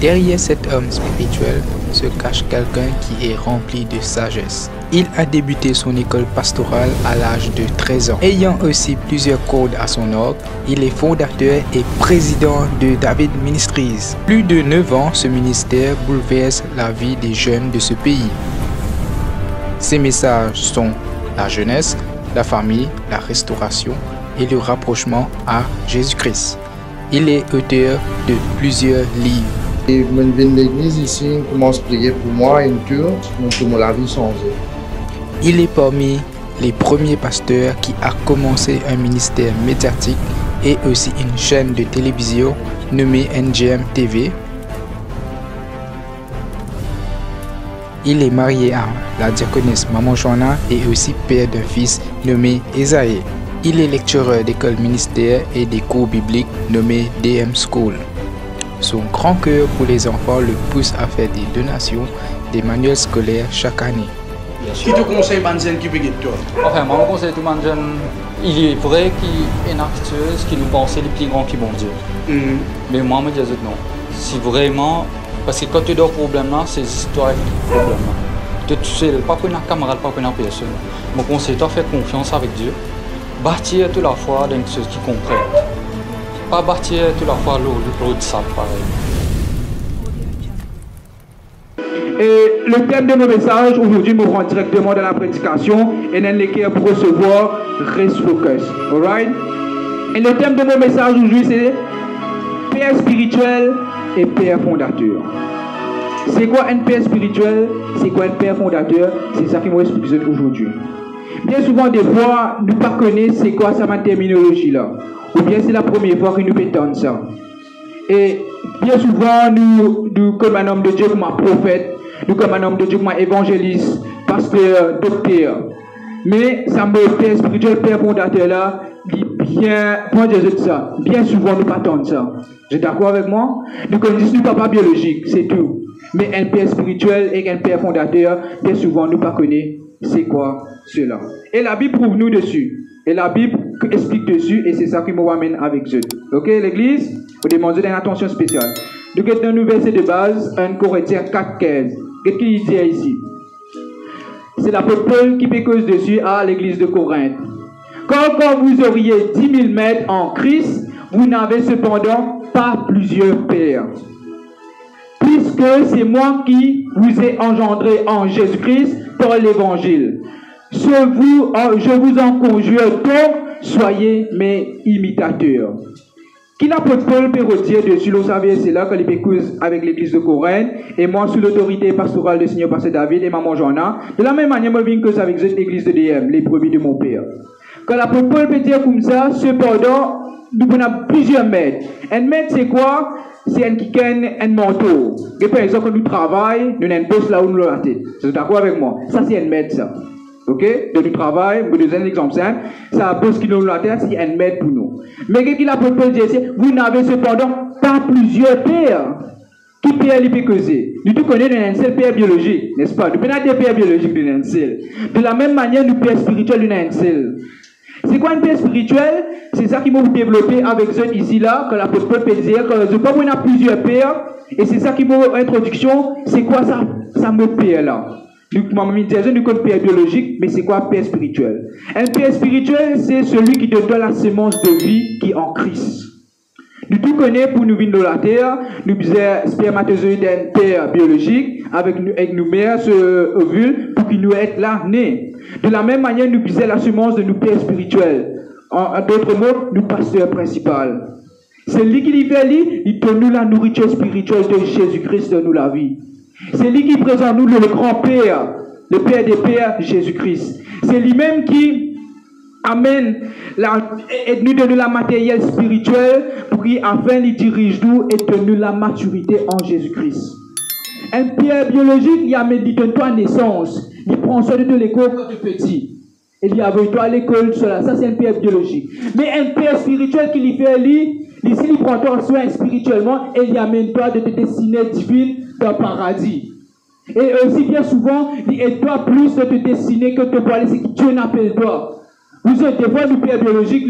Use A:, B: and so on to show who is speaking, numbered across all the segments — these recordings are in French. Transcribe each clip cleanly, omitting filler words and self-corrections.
A: Derrière cet homme spirituel se cache quelqu'un qui est rempli de sagesse. Il a débuté son école pastorale à l'âge de 13 ans. Ayant aussi plusieurs cordes à son arc, il est fondateur et président de David Ministries. Plus de 9 ans, ce ministère bouleverse la vie des jeunes de ce pays. Ses messages sont la jeunesse, la famille, la restauration et le rapprochement à Jésus-Christ. Il est auteur de plusieurs livres.
B: Et je viens de l'église ici, on commence à prier pour moi et une cure, donc la vie changée.
A: Il est parmi les premiers pasteurs qui a commencé un ministère médiatique et aussi une chaîne de télévision nommée NGM TV. Il est marié à la diaconesse Maman Joanna et aussi père d'un fils nommé Esaïe. Il est lectureur d'école ministère et des cours bibliques nommés DM School. Son grand cœur pour les enfants le pousse à faire des donations des manuels scolaires chaque année.
C: Qui te conseille Banzen qui peut guider toi?
D: Enfin, moi, je conseille tout le monde. Il est vrai qu'il y a une acteuse qui nous pensait les plus grands qui bon Dieu. Mais moi, je me dis non. Si vraiment, parce que quand tu as des problèmes là, c'est l'histoire avec les problèmes là. Tu sais, pas pour une camarade, pas pour une personne. Mon conseil, toi, faire confiance avec Dieu. Bâtir toute la foi dans ceux qui comprennent. Pas bâtir toute la foi l'autre sable pareil.
E: Et le thème de mon message aujourd'hui me rend directement dans la prédication et dans l'équerre pour recevoir Rest Focus. Alright? Et le thème de mon message aujourd'hui c'est Père spirituel et Père fondateur. C'est quoi un Père spirituel? C'est quoi un Père fondateur? C'est ça qui me explique aujourd'hui. Bien souvent, des fois, nous ne connaissons pas c'est quoi ça ma terminologie là. Ou bien c'est la première fois que nous pétons ça. Et bien souvent, nous comme un homme de Dieu, comme un prophète, nous comme un homme de Dieu, comme un évangéliste, pasteur, docteur. Mais ça me Père spirituel, Père fondateur là, bien, moi je dis ça, bien souvent nous pas tant ça. Vous êtes d'accord avec moi? Nous connaissons le papa biologique, c'est tout. Mais un Père spirituel et un Père fondateur, bien souvent nous pas connaissons c'est quoi cela. Et la Bible prouve nous dessus. Et la Bible explique dessus et c'est ça qui me ramène avec eux. Ok, l'église, vous demandez une attention spéciale. Donc, il y a un verset de base, 1 Corinthiens 4,15. Qu'est-ce qu'il dit ici? C'est l'apôtre Paul qui fait cause dessus à l'église de Corinthe. Quand vous auriez 10 000 maîtres en Christ, vous n'avez cependant pas plusieurs pères. Puisque c'est moi qui vous ai engendré en Jésus-Christ par l'évangile. Je vous en conjure donc, soyez mes imitateurs. Qui l'apôtre Paul peut redire dessus, vous savez, c'est là qu'il fait cause avec l'église de Corinthe, et moi sous l'autorité pastorale du Seigneur Pasteur David et Maman Joanna. De la même manière, je viens cause avec l'église de DM, les brebis de mon père. Quand l'apôtre Paul peut dire comme ça, cependant, nous avons plusieurs maîtres. Un maître, c'est quoi? C'est un qui gagne un manteau. Et par exemple, quand nous travaillons, nous avons un boss là où nous l'avons. Vous êtes d'accord avec moi? Ça, c'est un maître, ça. Ok? Donc, nous travaillons, je vous donne un exemple simple. C'est un boss qui nous l'a tête, c'est un maître pour nous. Mais qu'est-ce qu'il a pour dire? Vous n'avez cependant pas plusieurs pères. Qui père les peut causer? Nous tous connaissons un seul père biologique, n'est-ce pas? Nous connaissons des pères biologiques d'un seul. De la même manière, nous pères spirituels d'un seul. C'est quoi un père spirituel? C'est ça qui m'a développé avec eux ici là, que l'apôtre Paul peut dire que je crois qu'on a plusieurs pères, et c'est ça qui m'a introduction. C'est quoi ça? Ça me père là. Donc, maman me disait, nous connaissons père biologique, mais c'est quoi un père spirituel? Un père spirituel, c'est celui qui te donne la semence de vie qui est en Christ. Nous tout connaissons pour nous venir de la terre, nous faisons spermatozoïde d'un père biologique, avec nous mères ce ovule pour qu'il nous être là né. De la même manière, nous faisons la semence de nos pères spirituels. En d'autres mots, nous pasteur principal. C'est lui qui fait il donne nous la nourriture spirituelle de Jésus-Christ dans nous la vie. C'est lui qui présente nous le grand-père, le père des pères, Jésus-Christ. C'est lui-même qui amène et nous donne la matériel spirituel pour qu'il afin il dirige nous et donne la maturité en Jésus-Christ. Un père biologique, il amène toi naissance. Il prend soin de l'école quand tu es petit. Et il avec toi à l'école, ça c'est un père biologique. Mais un père spirituel qui lui fait ici il prend toi soin spirituellement et il amène toi de te destiner divine dans le paradis. Et aussi bien souvent, il aide toi plus de te destiner que de voir ce que Dieu n'appelle toi. Vous êtes des fois le père biologique,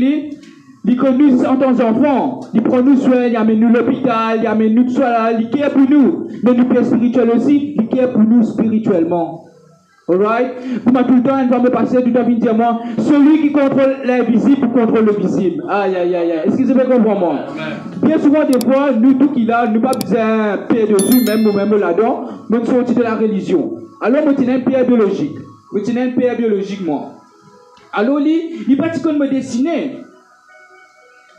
E: Il que nous, en tant qu'enfants, il prend nous soin, il amène nous l'hôpital, il amène nous soin là, il care pour nous. Mais nous, père spirituel aussi, il care pour nous spirituellement. Alright? Pour moi, tout le temps, elle va me passer, tout le temps, dire moi, celui qui contrôle l'invisible contrôle le visible. Aïe, aïe, aïe, aïe. Est-ce que vous avez compris moi? Bien souvent, des fois, nous, tout qui là, nous pas besoin de paix dessus, même là-dedans, nous sommes de la religion. Alors, nous tenons une paix biologique. Nous tenons une paix biologique, moi. Alors, il pas de me dessiner.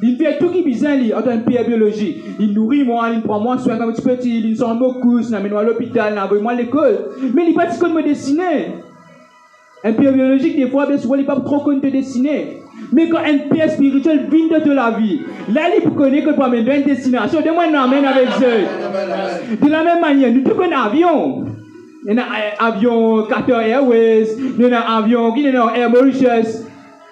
E: Il fait tout qui est bizarre, en tant que biologique. Il nourrit moi, il prend moi soin comme un petit petit, il s'en beaucoup, il m'amène à l'hôpital, il envoie moi à l'école. Mais il n'est pas de me dessiner. Un père biologique, des fois, bien souvent, il n'est pas trop connu de dessiner. Mais quand un père spirituel vient de la vie, là, il connaît que pour amener une destination, de moi, il amène avec eux. De la même manière, nous avons un avion. Il y a un avion Qatar Airways, il y a un avion qui est Air Mauritius.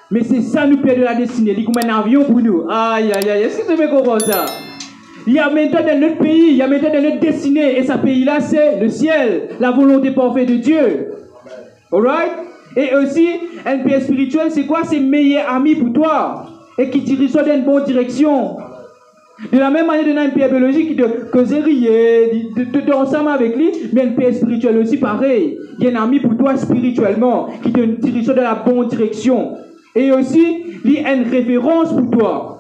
E: Mais c'est ça nous perd de la destinée. Il y a un avion pour nous. Aïe, aïe, aïe. Est-ce que tu veux comprendre ça? Il y a maintenant dans notre pays, il y a maintenant dans notre destinée. Et ce pays-là, c'est le ciel. La volonté parfaite de Dieu. Alright? Et aussi, un père spirituel, c'est quoi? C'est meilleur ami pour toi. Et qui dirige toi dans une bonne direction. De la même manière, il y a un père biologique qui te causer rire, de ensemble avec lui. Mais un père spirituel aussi, pareil. Il y a un ami pour toi spirituellement. Qui te dirige dans la bonne direction. Et aussi, il y a une référence pour toi.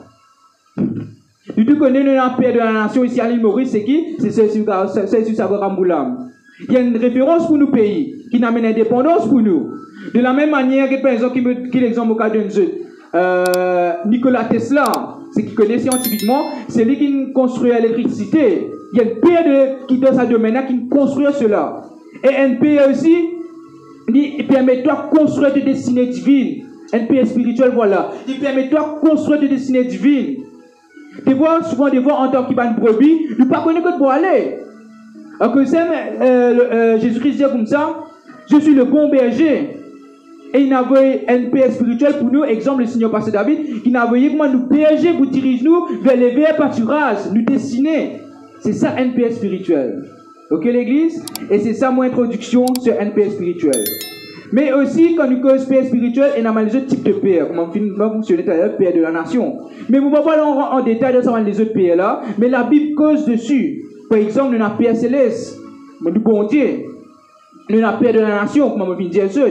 E: Tu connais le père de la nation ici à l'île Maurice, c'est qui? C'est celui sur Sagorambulam. Il y a une référence pour nos pays, qui amène l'indépendance pour nous. De la même manière que, par exemple, qui l'exemple au cas d'un jeu, Nikola Tesla, c'est qui connaît scientifiquement, c'est lui qui construit l'électricité. Il y a une père qui dans sa domaine qui construit cela. Et un père aussi, il permet de construire des destinées divines. Un père spirituel, voilà. Il permet de construire des destinées divines. Des fois, souvent, en tant que brebis, il ne pas connaît que pour aller. Alors que Jésus-Christ dit comme ça, je suis le bon berger. Et il a envoyé un père spirituel pour nous, exemple le Seigneur Pasteur David, qui a envoyé comment nous berger pour diriger nous vers les verts pâturages, nous dessiner. C'est ça un père spirituel. Ok l'église? Et c'est ça mon introduction sur un père spirituel. Mais aussi, quand nous cause père spirituel, il y a les autres types de pères, comme on va fonctionner tout à l'heure, père de la nation. Mais vous ne pouvez pas aller en détail de savoir les autres pères là, mais la Bible cause dessus. Par exemple, nous avons père céleste, du bon Dieu. Nous avons père de la nation, comme on vient de dire ça.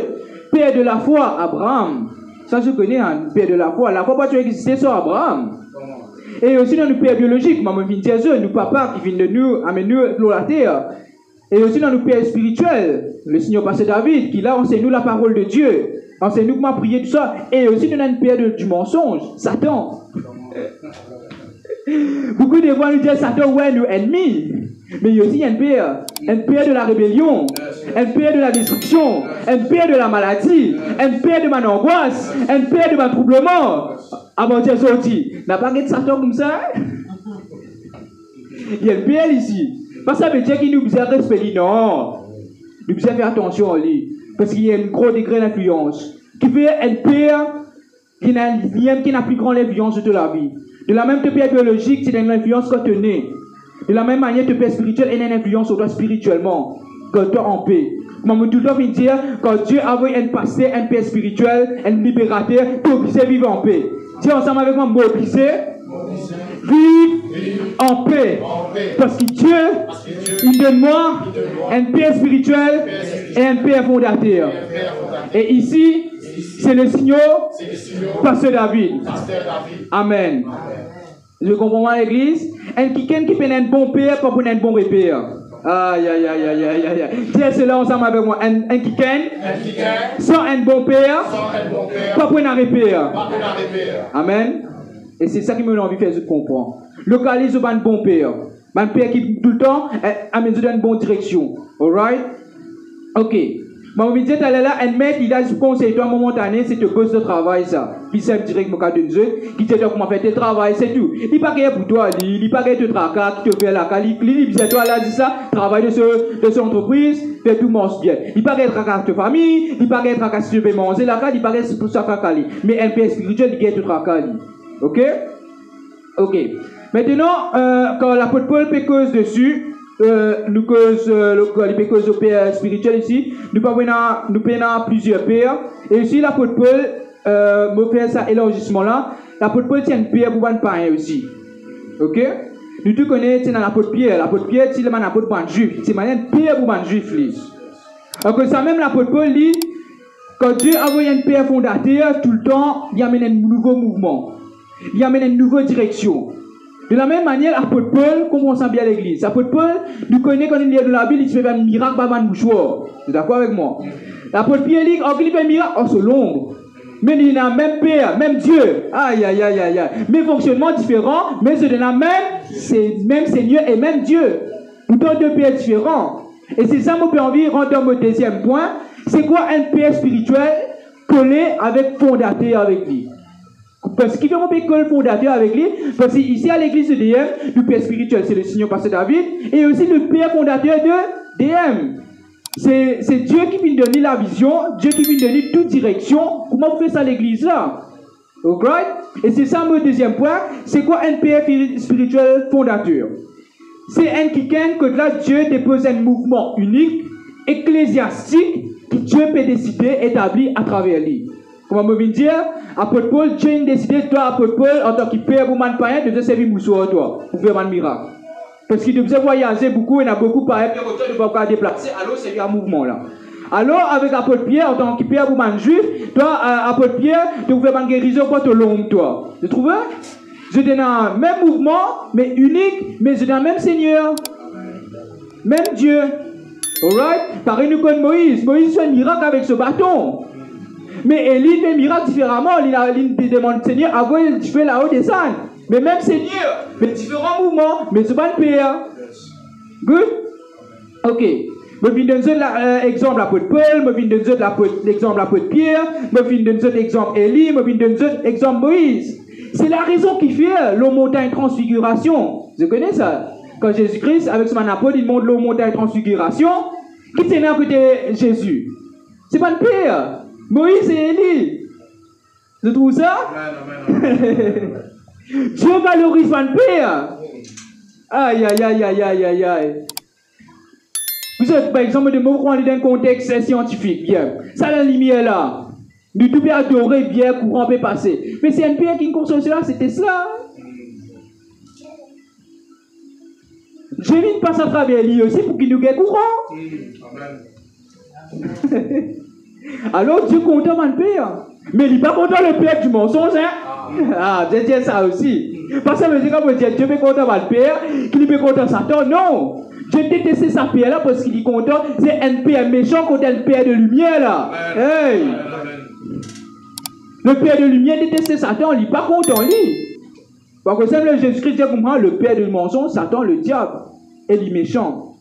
E: Père de la foi, Abraham. Ça, je connais, hein, père de la foi. La foi, pas tu exister sur Abraham. Et aussi, nous avons père biologique, comme on vient de dire ça, nous papa qui vient de nous, amène nous pour la terre. Et aussi dans le père spirituel, le Seigneur Pasteur David, qui là enseigne nous la parole de Dieu, enseigne nous comment prier, tout ça. Et aussi nous avons une père du mensonge, Satan. Beaucoup de fois nous disent Satan, ouais, nous ennemis. Mais il y a aussi un père de la rébellion, un père de la destruction, un père de la maladie, un père de ma angoisse, un père de ma troublement. Avant de sortir, n'a pas de Satan comme ça? Il y a un père ici. Pas ça veut dire qu'il nous a respecté, non. Nous devons faire attention à lui. Parce qu'il y a un gros degré d'influence. Qui fait un père qui n'a plus grande influence de la vie. De la même père biologique, c'est une influence quand tu es né. De la même manière, le père spirituel est une influence sur toi spirituellement. Quand tu es en paix. Comme tout le temps, dire, quand Dieu a envoyé un pasteur, un père spirituel, un libérateur, pour obliger vivre en paix. Dis ensemble avec moi, mobiliser. Vive en paix. Parce que Dieu, il donne moi un père spirituel et un père fondateur. Et ici, c'est le Seigneur, Pasteur David. Amen. Je comprends l'église. Un qui peut un bon père, pas pour un bon repère. Aïe, aïe, aïe, aïe, aïe, aïe. Dis cela ensemble avec moi. Un qui sans un bon père, pas pour un repère. Amen. Et c'est ça qui me donne envie de faire comprendre. Localise un bon père. Un père qui tout le temps amène dans une bonne direction. Alright? Ok. Mais on me dit tout à l'heure, un maître, il a ce conseil, toi, momentané, c'est te poste de travail, ça. Puis c'est direct, mon cas de jeu, qui te dit comment faire tes travail, c'est tout. Il n'est pas rien pour toi, il n'est pas rien te traquer, qui te fait la qualité, il dit toi, là, dit ça, travail de cette entreprise, fais tout mange bien. Il n'est pas rien traquer ta famille, il n'est pas rien traquer si tu veux manger la cali, il n'est pas rien pour ça traquer. Mais un père spirituel, il est te traquer. Ok? Ok. Maintenant, quand l'apôtre Paul peut cause dessus, nous cause les causes au père spirituel ici, nous prenons plusieurs pères. Et ici, l'apôtre Paul me fait ça élargissement là. l'apôtre Paul tient une pierre pour ne pas aussi. Ok? Nous tous connaissons l'apôtre Pierre. L'apôtre Pierre, c'est l'apôtre pour un juif. C'est une pierre pour un juif. Donc, ça même l'apôtre Paul dit, quand Dieu a envoyé une pierre fondateur, tout le temps, il amène un nouveau mouvement. Il amène une nouvelle direction. De la même manière, l'apôtre Paul comprend ça bien l'église. L'apôtre Paul, nous connaissons quand il lit de la Bible, il se fait un miracle par un mouchoir. Vous êtes d'accord avec moi? L'apôtre Pierre dit, oh, il fait un miracle, oh, c'est l'ombre. Mais il a même Père, même Dieu. Aïe, aïe, aïe, aïe, aïe. Mais fonctionnement différent, mais c'est de la même Seigneur et même Dieu. Pourtant, deux pères différents. Et c'est ça, mon père, envie de rentrer au deuxième point. C'est quoi un père spirituel collé avec fondateur avec lui? Parce qu'il fait mon père coller fondateur avec lui. Parce qu'ici, à l'église de DM, le père spirituel, c'est le Seigneur Pasteur David. Et aussi le père fondateur de DM. C'est Dieu qui vient donner la vision, Dieu qui vient donner toute direction. Comment vous faites ça à l'église là? Alright? Et c'est ça mon deuxième point. C'est quoi un père spirituel fondateur? C'est un quelqu'un que là Dieu dépose un mouvement unique, ecclésiastique, que Dieu peut décider d'établir à travers lui. Comment me vient dire? Apôtre Paul, Dieu a décidé, toi, apôtre Paul, en tant que père pour man païen, de te servir moussoir toi, pour faire un miracle. Parce qu'il devait voyager beaucoup, il y en a beaucoup par exemple, il ne peut pas déplacer, alors c'est un mouvement là. Alors, avec apôtre Pierre, en tant que père pour man juif, toi, apôtre Pierre, tu peux faire une guérison pour te l'homme, toi. Tu trouves? Je donne un même mouvement, mais unique, mais je donne un même Seigneur. Même Dieu. Alright? Pareil, nous connaissons Moïse. Moïse fait un miracle avec ce bâton. Mais Élie fait un miracle différemment. Il demande au Seigneur, avant, il fait là-haut descendre. Mais même Seigneur, mais différents mouvements, mais c'est pas le Père. Good? Ok. Je viens de donner l'exemple l'apôtre Paul, je viens de donner l'exemple l'apôtre Pierre, je viens de donner l'exemple Élie, je viens de donner l'exemple Moïse. C'est la raison qui fait l'eau montagne transfiguration. Vous connaissez ça? Quand Jésus-Christ, avec son apôtre, il monte l'eau montagne transfiguration. Qui c'est là à côté Jésus? C'est pas le Père. Moïse et Élie. Tu trouves ça? Dieu valorise pas le Père. Aïe, aïe, aïe, aïe, aïe, aïe, aïe. Vous êtes, par exemple, de mots dans un contexte scientifique, bien. Ça, la lumière là. Du tout peut adorer, bien, courant peut passer. Mais c'est un Père qui conçoit cela, c'était cela. Je viens de passer à travers lui aussi pour qu'il nous gagne courant. Alors Dieu content le Père. Mais il n'est pas content le Père du mensonge, hein? Ah, Dieu dit ça aussi. Parce que ça veut dire que Dieu est content le Père, qu'il est content Satan. Non. Dieu déteste sa Père là parce qu'il est content. C'est un Père méchant contre un Père de lumière là. Hey. Le Père de lumière déteste Satan, il n'est pas content lui. Parce que c'est Jésus-Christ comprend le Père de mensonge, Satan, le diable, et il est méchant.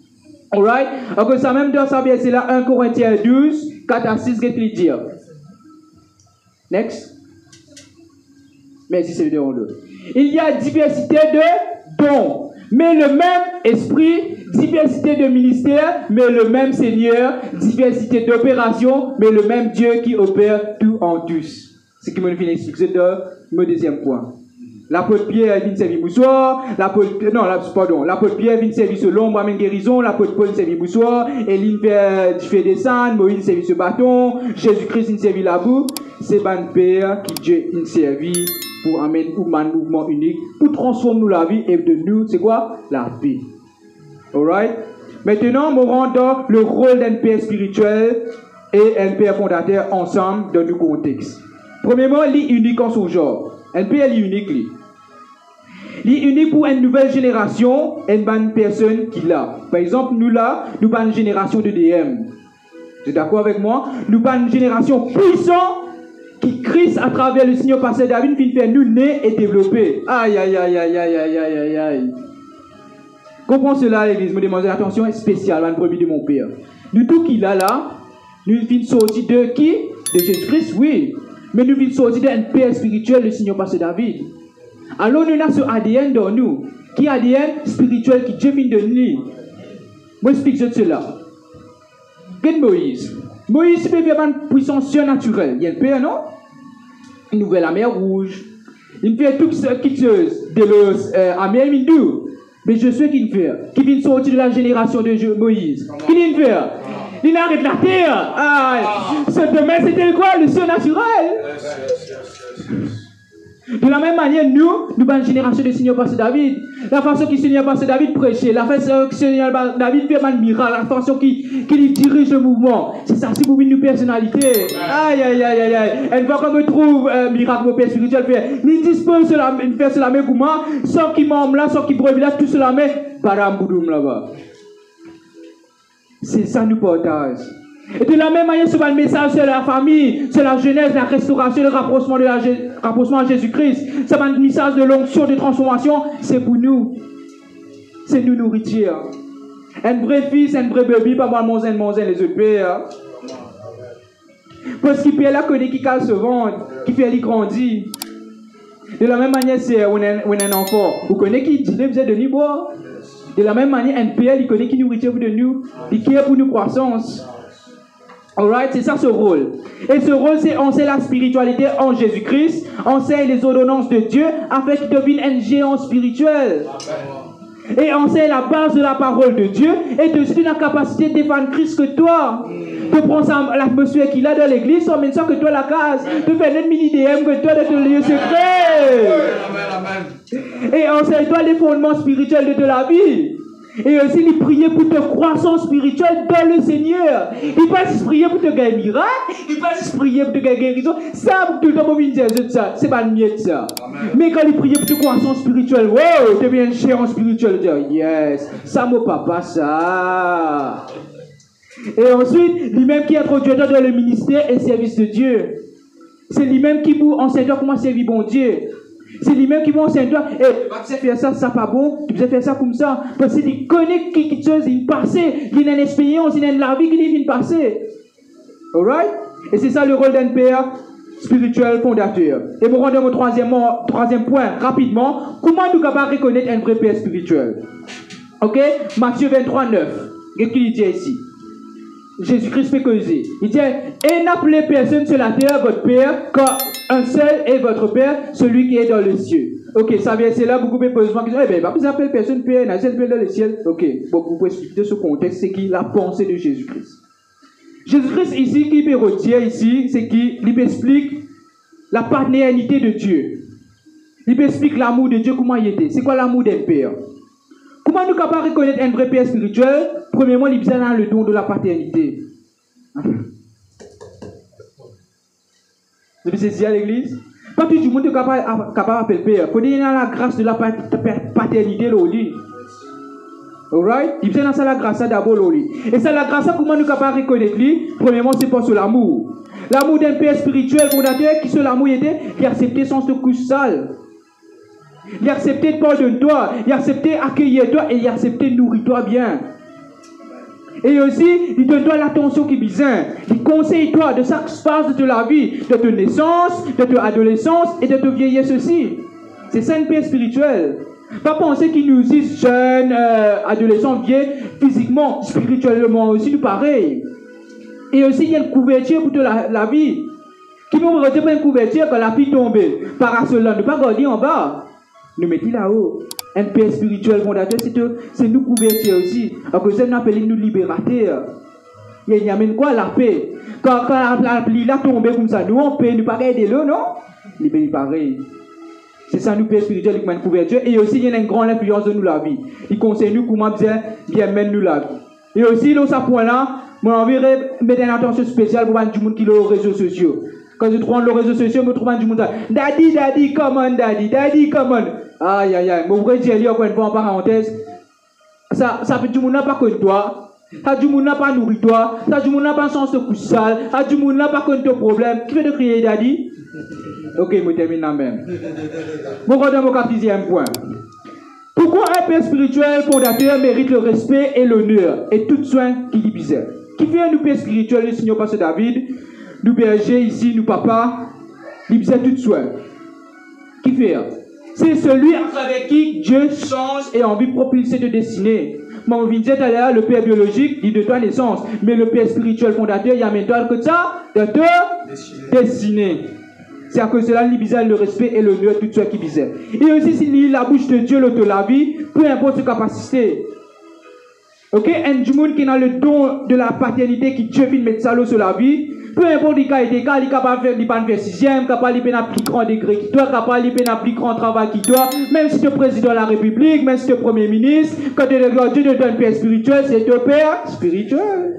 E: Alright? Donc ça même dans sa verset là, 1 Corinthiens 12, 4 à 6, qu'est-ce qu'il dit? Next. Merci, c'est le 2. Il y a diversité de dons, mais le même esprit, diversité de ministères, mais le même Seigneur, diversité d'opérations, mais le même Dieu qui opère tout en tous. C'est ce qui me fait expliquer de mon deuxième point. L'apôtre Pierre vient servir moussoir, l'apôtre Pierre vient servir ce l'ombre amène guérison, l'apôtre Paul servir moussoir, Élie fait descendre, Moïse servir ce bâton, Jésus-Christ il servir la boue. C'est ban Père qui Dieu il servit pour amener un mouvement unique, pour transformer nous la vie et de nous, c'est quoi? La paix. Alright? Maintenant, on rentre dans le rôle d'un Père spirituel et un Père fondateur ensemble dans nos contextes. Premièrement, il est unique en son genre. Un Père est unique. Il est unique pour une nouvelle génération et une bonne personne qui l'a. Par exemple, nous là, nous pas une génération de DM. Vous êtes d'accord avec moi? Nous pas une génération puissante qui Christ à travers le Seigneur Pasteur David vient faire nous nés et développer. Aïe, aïe, aïe, aïe, aïe, aïe, aïe, aïe, aïe. Comprends cela, l'église. Me demande l'attention spéciale à une brebis de mon Père. Nous tout qui là, nous venons sortir de qui? De Jésus-Christ, oui. Mais nous venons sortir d'un Père spirituel, le Seigneur Pasteur David. Alors nous avons ce ADN dans nous. Qui est ADN spirituel qui Dieu vient de nous. Moi, j'explique cela. Qu'est-ce que Moïse? Moïse peut faire une puissance surnaturelle. Il y a un Père, non? Il ouvre la mer rouge. Il fait tout ce qui chose de la mer Mindou. Mais je sais qu'il fait. Qui vient sortir de la génération de Moïse. Qui vient faire? Il arrête la terre. Ah, ce domaine, c'était quoi? Le surnaturel. De la même manière, nous sommes une génération de Seigneur Pasteur David. La façon que Seigneur Pasteur David prêchait, la façon que Seigneur David fait un miracle, la façon qu'il dirige le mouvement. C'est ça, c'est pour une personnalité. Aïe, aïe, aïe, aïe, aïe. Une fois qu'on me trouve miracle, mon père spirituel fait, il dispose de faire cela main pour moi, sans qu'il m'emble là, sans qu'il brûle là, tout cela main, param boudoum là-bas. C'est ça nous partage. Et de la même manière, c'est le message sur la famille, sur la jeunesse, la restauration, le rapprochement à Jésus-Christ. C'est un message de l'onction, de transformation. C'est pour nous. C'est nous nourriture. Un vrai fils, un vrai bébé, pas moi, mon les autres pères. Parce qu'il peut la connaître qui se vendre, qui fait lui grandir. De la même manière, c'est on est un enfant. Vous connaissez qui dit vous êtes de niveau. De la même manière, un père, il connaît qui nourriture pour de nous, qui est pour nous croissance. Alright, c'est ça ce rôle. Et ce rôle, c'est on sait la spiritualité en Jésus-Christ, on sait les ordonnances de Dieu, afin qu'il devienne un géant spirituel. Et on sait la base de la parole de Dieu, et de suite la capacité de défendre Christ que toi. De prendre l'atmosphère qu'il a dans l'église, en même temps que toi la case, de faire notre mini-DM que toi dans ton lieu secret. Et on sait toi les fondements spirituels de la vie. Et aussi, il priait pour ta croissance spirituelle dans le Seigneur. Il pas juste prier pour te gagner miracle, il pas juste prier pour te gagner guérison. Ça, tout le temps, ça, c'est pas le mieux de ça. Amen. Mais quand il priait pour ta croissance spirituelle, wow, tu deviens géant spirituel. Yes, ça, mon papa, ça. Et ensuite, lui-même qui est introduit dans le ministère et service de Dieu. C'est lui-même qui vous enseigne comment servir bon Dieu. C'est lui-même qui va enseigner toi. Tu sais faire ça, ça pas bon. Tu sais faire ça comme ça. Parce qu'il connaît quelque chose, il passe. Il a une expérience, il a une la vie qui vient passer. Alright? Et c'est ça le rôle d'un père spirituel fondateur. Et pour rendre mon troisième point rapidement. Comment nous capables de reconnaître un vrai père spirituel? Ok? Matthieu 23, 9. Qu'est-ce qu'il dit ici? Jésus-Christ fait causer. Il dit, et n'appelez personne sur la terre votre père, car un seul est votre père, celui qui est dans les cieux. Ok, ça vient, c'est là, beaucoup de besoin qui disent, eh bien, vous appelez personne père, il y a un seul père dans le ciel. Ok, bon, vous pouvez expliquer ce contexte, c'est qui la pensée de Jésus-Christ. Jésus-Christ ici, qui peut retirer ici, c'est qui il explique la paternité de Dieu. Il explique l'amour de Dieu, comment il était. C'est quoi l'amour d'un père? Comment nous sommes capables de reconnaître un vrai père spirituel? Premièrement, il a le don de la paternité. Vous saisissez à l'église? Pas tout le monde est capable d'appeler père. Il y a la grâce de la paternité. Alright? Il y a la grâce d'abord. Et c'est la grâce, comment nous sommes capables de reconnaître lui? Premièrement, c'est pour l'amour. L'amour d'un père spirituel fondateur, qui sur l'amour était, qui a accepté sans se couche sale. Il a accepté de pardonner toi, il a accepté d'accueillir toi et il a accepté de nourrir toi bien. Et aussi, il te donne l'attention qui est besoin. Il conseille toi de chaque phase de la vie, de ta naissance, de ta adolescence et de ta vieillesse aussi. C'est ça une paix spirituelle. Pas penser qu'il nous dit jeunes, adolescents, vieux, physiquement, spirituellement aussi, tout pareil. Et aussi, il y a une couverture pour la vie. Qui nous retient pas une couverture quand la vie tombe. Parasol, ne pas garder en bas. Nous mettons là-haut. Un père spirituel fondateur, c'est nous couverture aussi. À cause de nous appelons nous libérateurs. Il y a même quoi la paix. Quand la pluie là tombe comme ça, nous on peut nous pas aider l'eau, non? Il est pareil. C'est ça nous père spirituel qui mène couverture. Et aussi il y a une grande influence de nous la vie. Il conseille nous comment bien mener nous la vie. Et aussi dans ce point là, moi envie mettre une attention spéciale pour du monde qui est aux réseaux sociaux. Quand je trouve les réseaux sociaux, je trouve du monde. Daddy, come on, daddy, come on. Aïe, aïe, aïe. Mon vrai Dieu, encore une fois en parenthèse. Ça fait du monde n'a pas connu toi. Ça du monde n'a pas nourri toi. Ça du monde n'a pas sens de couche sale. Ça du monde n'a pas connu ton problème. Qui fait de crier daddy? Ok, je termine là même. Mon regard mon quatrième point. Pourquoi un père spirituel fondateur mérite le respect et l'honneur et tout soin qui lui bizarre? Qui fait un père spirituel, le Seigneur Pasteur David? Nous bergers ici, nous papas, lui bizarre tout soin. Qui fait? C'est celui avec qui Dieu change et a envie de propulser de destiner. Moi, on vient de dire tout à l'heure, le père biologique dit de toi naissance, mais le père spirituel fondateur, il y a maintenant que ça, de te destiner. C'est à cause de cela, il bizarre le respect et l'honneur, tout ça qui bizarre. Et aussi, s'il lit la bouche de Dieu, l'autre la vie, peu importe ses capacités. Ok? Un du monde qui a le don de la paternité, qui Dieu vient mettre ça sur la vie, Peu importe les cas, il est capable de faire, il pas faire sixième, capable de faire un plus grand degré qui toi, capable de faire un plus grand travail qui toi, même si tu es président de la République, même si tu es premier ministre, quand Dieu te donne père spirituel, c'est ton père spirituel.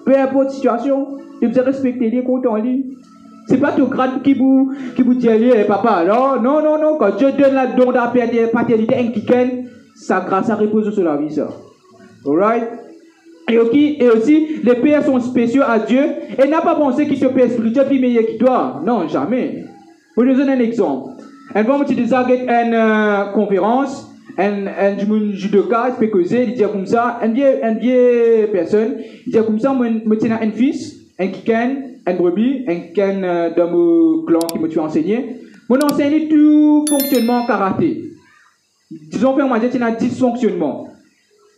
E: Peu importe la situation, tu dois respecter les comptes en ligne. C'est pas ton grade qui vous dit, papa, non, quand Dieu donne la don de la paternité inquiquenne, sa grâce, ça repose sur la vie, ça. Alright? Et aussi, les pères sont spéciaux à Dieu, et n'a pas pensé qu'il se père spirituel plus meilleur que toi. Non, jamais. Pour vous donner un exemple. Un fois, tu dis une conférence, un judoka, il peut causer, il dit comme ça, une vieille personne, il dit comme ça, moi, tiens un fils, un kiken, un brebis, un kiken dans mon clan qui me tue enseigné. Mon enseigne tout fonctionnement karaté. Disons, on va dire qu'il y a 10 fonctionnements.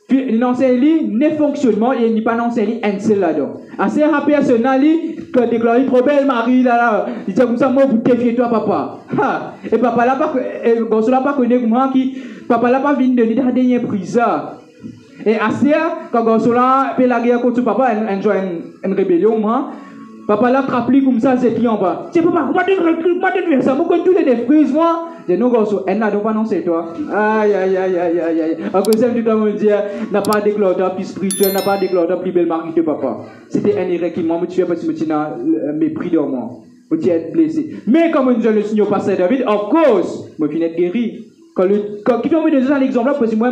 E: Puis, il enseigne ne fonctionnement et il n'y a pas enseigné un seul là-dedans. Assez rapide, personnel, quand il déclare trop belle Marie là, il dit comme ça, moi, vous défiez toi, papa. Ha! Et papa là, bon, cela pas connaît comment qui, papa là, pas vient de la dernière prise. Et assez, quand cela fait la guerre contre papa, il joue une rébellion, moi. Papa là, rappelé comme ça, c'est qui en bas. C'est papa, moi, tu fais ça, moi, tous les défrises, moi. Je dis non, gosso, elle n'a donc pas annoncé toi. Aïe. En cause de toi, me dire, n'a pas déclaré plus spirituel, n'a pas déclaré plus belle Marie que papa. C'était un erreur qui m'a motivé parce que tu as mépris de moi. Tu es blessé. Mais comme nous le signal pasteur David, of course, je finis guéri. Quand qui fait me donner un exemple là, parce que moi,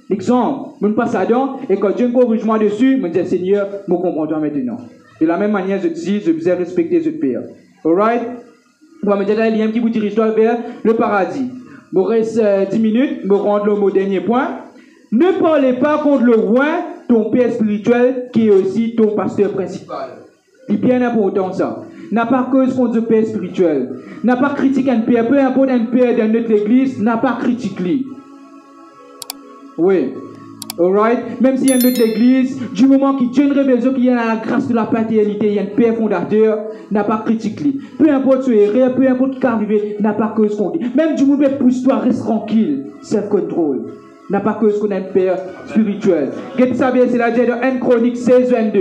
E: l'exemple, je passe à dedans, et quand Dieu me corrige moi dessus, je me dis, Seigneur, je comprends maintenant. De la même manière, je dis, je vais respecter ce père. Alright? Pour me dire, il y a un qui vous dirige vers le paradis. Il me reste 10 minutes, je me rends au dernier point. Ne parlez pas contre le roi, ton père spirituel, qui est aussi ton pasteur principal. C'est bien important ça. N'a pas cause contre le père spirituel. N'a pas critiqué un père, peu importe un père dans notre église, n'a pas critiqué. Oui. Alright? Même s'il y a une autre église, du moment qu'il y a une révélation, qu'il y a la grâce de la paternité, il y a un père fondateur, n'a pas critiqué. Peu importe ce erreur, peu importe qui est arrivé, n'a pas cause qu'on dit. Même du moment où pousse-toi, reste tranquille, self-control. N'a pas cause qu'on a un père spirituel. Qu'est-ce que ça veut dire? C'est la dire de 1 Chronique 16, 22.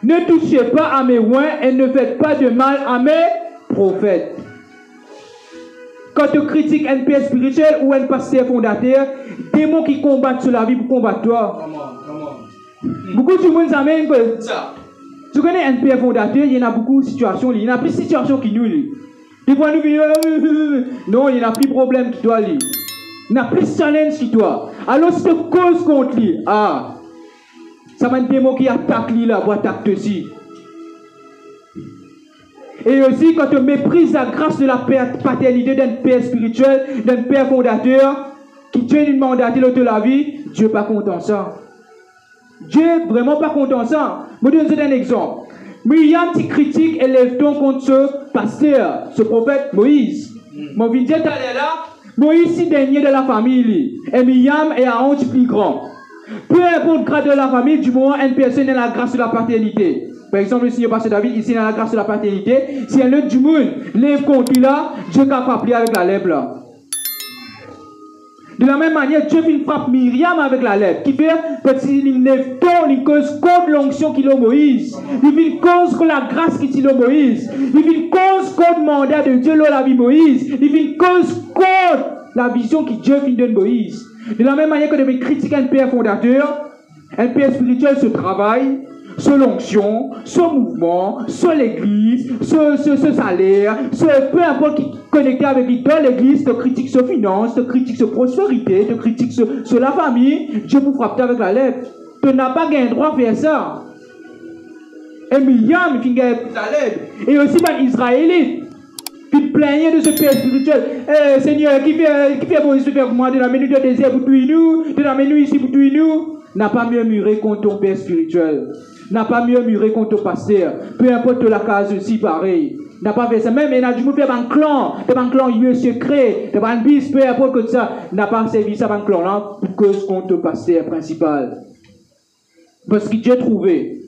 E: Ne touchez pas à mes oins et ne faites pas de mal à mes prophètes. Quand tu critiques un père spirituel ou un pasteur fondateur, démons qui combattent sur la vie pour combattre toi. Beaucoup de monde s'amène que ça. Tu connais un père fondateur, il y en a beaucoup de situations, il y en a plus de situations qui nous. Des fois, nous non, il y en a plus de problèmes qui toi. Il y en a plus de challenge qui toi. Alors, si tu causes contre lui, ça va un démon qui attaque lui là, pour attaquer aussi. Et aussi, quand tu méprises la grâce de la paternité d'un père spirituel, d'un père fondateur, qui donne une mandature de la vie, Dieu n'est pas content de ça. Dieu n'est vraiment pas content de ça. Je vais vous donner un exemple. Myriam qui critique et lève-t-on contre ce pasteur, ce prophète Moïse. Mon vidéo est là, Moïse est dernier de la famille, et Myriam est à 11 plus grand. Peu importe le grade de la famille, du moment où une personne a la grâce de la paternité. Par exemple, le Seigneur pasteur David, ici, il a la grâce de la paternité. Si un autre du monde lève contre lui là, Dieu va frapper avec la lèvre là. De la même manière, Dieu frappe Myriam avec la lèvre. Qui fait, parce qu'il lève ton, il cause contre l'onction qu'il a Moïse. Il fait cause contre la grâce qu'il a Moïse. Il fait cause contre le mandat de Dieu dans la vie Moïse. Il fait cause contre la vision que Dieu fait de Moïse. De la même manière que de critiquer un père fondateur, un père spirituel se travaille, sur l'onction, sur mouvement, sur l'église, sur salaire, peu importe qui est connecté avec lui dans l'église, te critique sur finance, te critique sur prospérité, te critique sur la famille, Dieu vous frappe avec la lèvre. Tu n'as pas gain droit à faire ça. Et Myriam, il finit avec la lèvre. Et aussi, les Israélites, qui plaignent de ce père spirituel. Seigneur, qui fait Moïse faire pour moi de la minute de désert pour tuer nous, de la minute ici pour tuer nous, n'a pas murmuré contre ton père spirituel. N'a pas murmuré contre ton pasteur. Peu importe la case aussi, pareil. N'a pas fait ça. Même, il a dû faire un clan lieu secret, un bis, peu importe que ça. N'a pas servi ça, un clan là, pour cause contre ton pasteur principal. Parce que Dieu trouvé.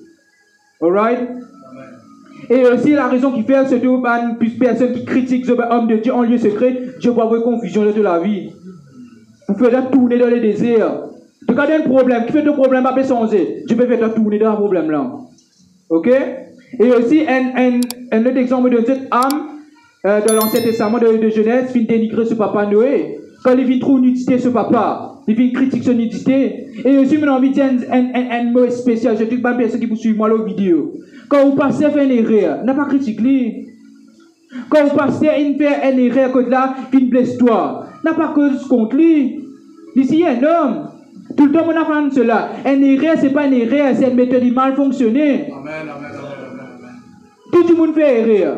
E: Alright? Et aussi la raison qui fait, c'est que plus personne qui critique l'homme de Dieu en lieu secret, Dieu va avoir confusion de la vie. Vous faites tourner dans les déserts. Tu as un problème, qui fait le problème, pas changer. Dieu peut faire tourner dans le problème là. Ok? Et aussi, un autre exemple de cette âme dans l'Ancien Testament de Genèse, vient dénigrer ce papa Noé. Quand il vient trop nudité, ce papa, il vient critiquer son nudité. Et aussi, j'ai envie de dire un mot spécial. Je dis pas personne qui vous suit moi la vidéo. Quand vous passez à faire une erreur, n'a pas critiqué. Quand vous passez à faire une erreur, que là, il blesse toi. N'a pas cause contre lui. Ici, il y a un homme. Tout le temps, on a fait cela. Une erreur, ce n'est pas une erreur, c'est une méthode mal fonctionnée.
C: Amen, amen, amen, amen.
E: Tout le monde fait erreur.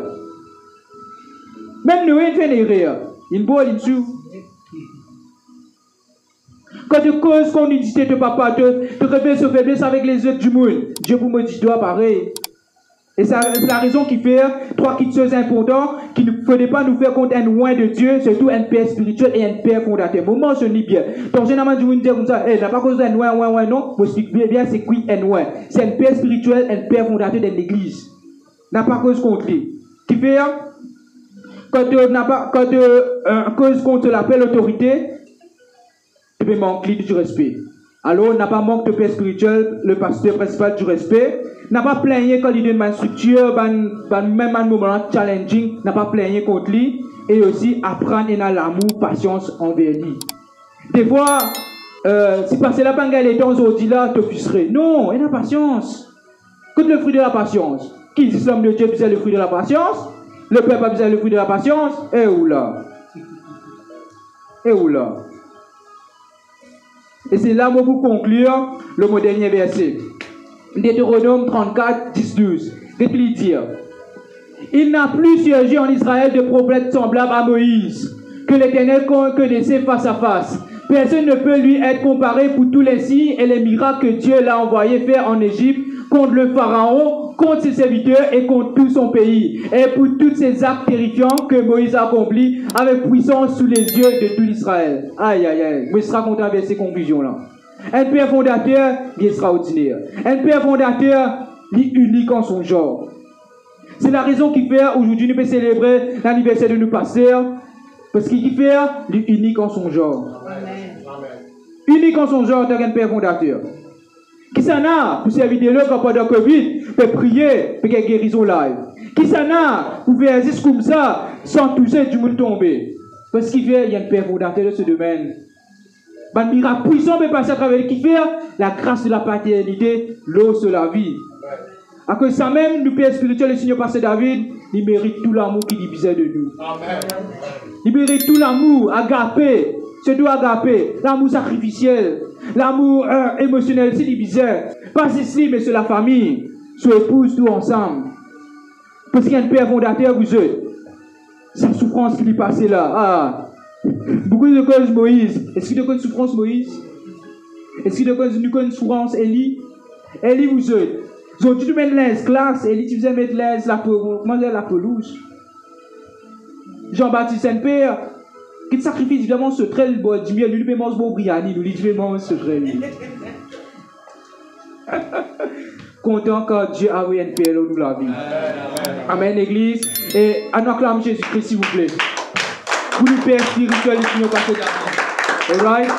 E: Même Noé fait une erreur. Il boit, il sous. Quand tu causes qu'on dit que papa te révèle sa faiblesse avec les autres du monde, Dieu vous me dit toi pareil. Et c'est la raison qui fait trois choses importantes qu'il ne faudrait pas nous faire compte un loin de Dieu, surtout un père spirituel et un père fondateur. Moment, je dis bien. Donc, généralement, je vous dis comme ça, n'a pas cause d'un loin, non. Je explique bien, c'est qui un loin. C'est un père spirituel, un père fondateur de l'église. N'a pas cause contre lui. Qui fait, quand cause contre l'appel autorité, tu peux manquer du respect. Alors, on n'a pas manque de père spirituel, le pasteur principal du respect. N'a pas plaigné quand il donne une structure, même un moment challenging, n'a pas plaigné contre lui. Et aussi apprendre à l'amour, patience envers lui. Des fois, si passer là, pas les temps aujourd'hui là, te frustrer. Non, il a patience. Écoute le fruit de la patience. Qui dit l'homme de Dieu besoin le fruit de la patience? Le peuple a besoin le fruit de la patience? Et où là? Et où là? Et c'est là pour conclure le mot dernier verset. Deutéronome 34, 10, 12. Qu'est-ce qu'il dit? Il n'a plus surgi en Israël de prophète semblable à Moïse, que l'Éternel connaissait face à face. Personne ne peut lui être comparé pour tous les signes et les miracles que Dieu l'a envoyé faire en Égypte contre le Pharaon, contre ses serviteurs et contre tout son pays. Et pour tous ces actes terrifiants que Moïse a accomplis avec puissance sous les yeux de tout l'Israël. Aïe, aïe, aïe. Je serai content avec ces conclusions-là. Un père fondateur, il est extraordinaire. Un père fondateur, il est unique en son genre. C'est la raison qui fait aujourd'hui nous pouvons célébrer l'anniversaire de nos pasteurs. Parce qu'il fait, il est unique en son genre. Amen. Unique en son genre, un père fondateur. Qui s'en a pour servir de l'eau pendant le Covid, peut prier, peut faire guérison live. Qui s'en a pour faire juste comme ça, sans toucher du monde tomber. Parce qu'il fait, il y a un père fondateur de ce domaine. Un miracle puissant peut passer à travers qui fait la grâce de la paternité, l'eau sur la vie. À cause de ça même, le père spirituel, le Seigneur Pasteur David, il mérite tout l'amour qu'il divisait de nous. Amen. Il mérite tout l'amour, agapé, surtout agapé, l'amour sacrificiel, l'amour émotionnel, c'est divisé. Pas ici, mais sur la famille, sur l'épouse, tout ensemble. Parce qu'il y a un père fondateur, vous êtes. Sa souffrance qui lui passait là. Ah. Beaucoup de causes Moïse. Est-ce qu'il y a une souffrance Moïse? Est-ce qu'il y a une souffrance Élie? Élie vous êtes. Ils ont dû mettre l'esclave. Élie tu faisais mettre la pelouse. Jean-Baptiste Saint-Père, qui sacrifie évidemment ce trait du miel, lui lui mange beau briani, lui lui mange ce trait. Content quand Dieu a envoyé un père nous la vie. Amen, Église. Et on acclame Jésus-Christ, s'il vous plaît. Pour le Père spirituel, il n'y a pas de alright?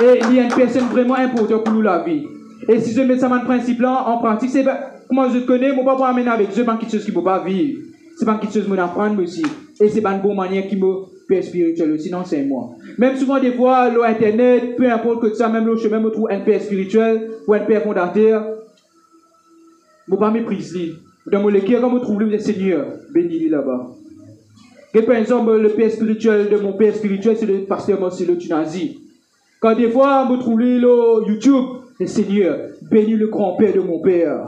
E: Et il y a une personne vraiment importante pour nous la vie. Et si je mets ça en principe là, en pratique, c'est comment je connais, je ne peux pas amener avec eux, c'est pas quelque chose qui ne peut pas vivre. C'est pas quelque chose que je apprendre aussi. Et c'est pas une bonne manière qui me Père spirituel aussi, non, c'est moi. Même souvent, des fois, l'internet, peu importe que ça, même le chemin, me trouve un Père spirituel ou un Père fondateur. Je ne peux pas mépriser. Dans mon équipe, quand je trouve le Seigneur, bénis-lui là-bas. Et par exemple, le père spirituel de mon père spirituel, c'est le pasteur Marcelo Tunazi. Quand des fois, je trouve le YouTube, le Seigneur, bénis le grand-père de mon père.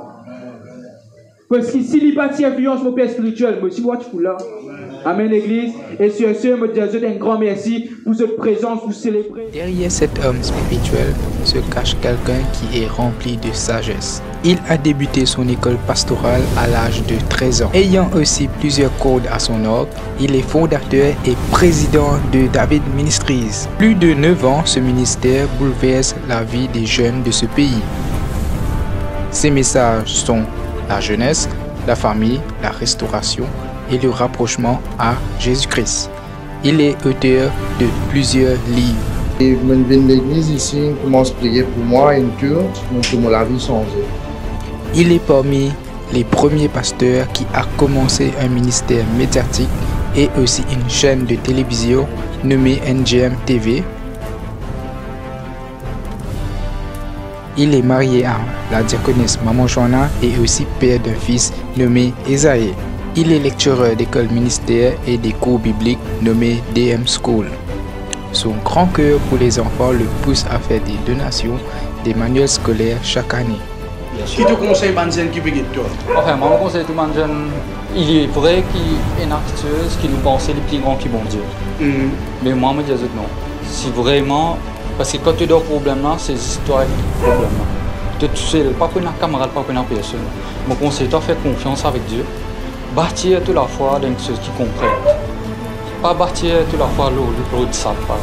E: Parce que s'il n'y a pas d'influence, mon père spirituel, moi aussi, moi, tu fous là. Amen, l'Église. Et sur ce, je me dis un grand merci pour cette présence, pour célébrer.
A: Derrière cet homme spirituel se cache quelqu'un qui est rempli de sagesse. Il a débuté son école pastorale à l'âge de 13 ans. Ayant aussi plusieurs cordes à son arc, il est fondateur et président de David Ministries. Plus de 9 ans, ce ministère bouleverse la vie des jeunes de ce pays. Ses messages sont la jeunesse, la famille, la restauration et le rapprochement à Jésus-Christ. Il est auteur de plusieurs livres.
B: Et je viens de l'église ici, je commence à prier pour moi, une cure, pour la vie changée.
A: Il est parmi les premiers pasteurs qui a commencé un ministère médiatique et aussi une chaîne de télévision nommée NGM TV. Il est marié à la diaconesse Maman Joanna et aussi père d'un fils nommé Esaïe. Il est lectureur d'école ministère et des cours bibliques nommé DM School. Son grand cœur pour les enfants le pousse à faire des donations des manuels scolaires chaque année.
C: Qui te conseille Banzen qui veut toi?
D: Enfin, moi, je conseille tout le monde. Il est vrai qu'il est une acteuse qui nous pense les plus grands qui bon Dieu. Mais moi, je dis non. Si vraiment, parce que quand tu as un problème là, c'est histoire avec le problème là. Tu es tout seul, pas pour un camarade, pas pour une personne. Mon conseil, tu faire confiance avec Dieu. Bâtir toute la foi dans une chose qui comprend. Pas bâtir toute la foi l'autre sable pareil.